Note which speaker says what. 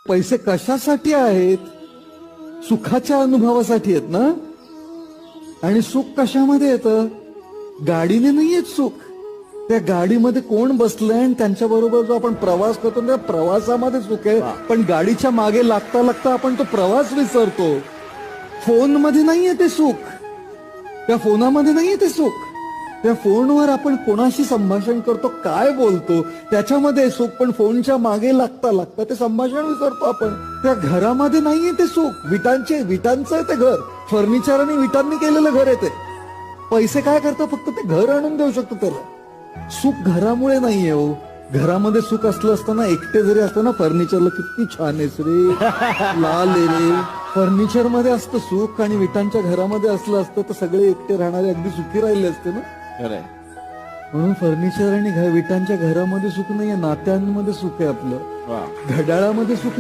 Speaker 1: पैसे कशासाठी आहेत? सुखाच्या अनुभवासाठी आहेत ना. आणि सुख कशामध्ये येतं? गाडीने नाही येत सुख. त्या गाडीमध्ये कोण बसलंय आणि त्यांच्या बरोबर जो आपण प्रवास करतो त्या प्रवासामध्ये सुख आहे. पण गाडीच्या मागे लागता लागता आपण तो प्रवास विसरतो. फोनमध्ये नाहीये ते सुख. त्या फोनामध्ये नाहीये ते सुख. त्या फोनवर आपण कोणाशी संभाषण करतो, काय बोलतो, त्याच्यामध्ये सुख. पण फोनच्या मागे लागता लागता ते संभाषण विसरतो आपण. त्या घरामध्ये नाहीये ते सुख. विटांचं आहे ते घर. फर्निचर आणि विटांनी केलेलं घर आहे ते. पैसे काय करतो? फक्त ते घर आणून देऊ शकतो त्याला. सुख घरामुळे नाहीये हो. घरामध्ये सुख असलं असताना एकटे जरी असतं ना, फर्निचरला किती छान आहेस रे, लाल आहे रे. फर्निचर मध्ये असतं सुख आणि विटांच्या घरामध्ये असलं असतं तर सगळे एकटे राहणारे अगदी सुखी राहिले असते ना. म्हणून फर्निचर आणि विटांच्या घरामध्ये सुख नाहीये, नात्यांमध्ये सुख आहे आपलं. घड्याळामध्ये सुख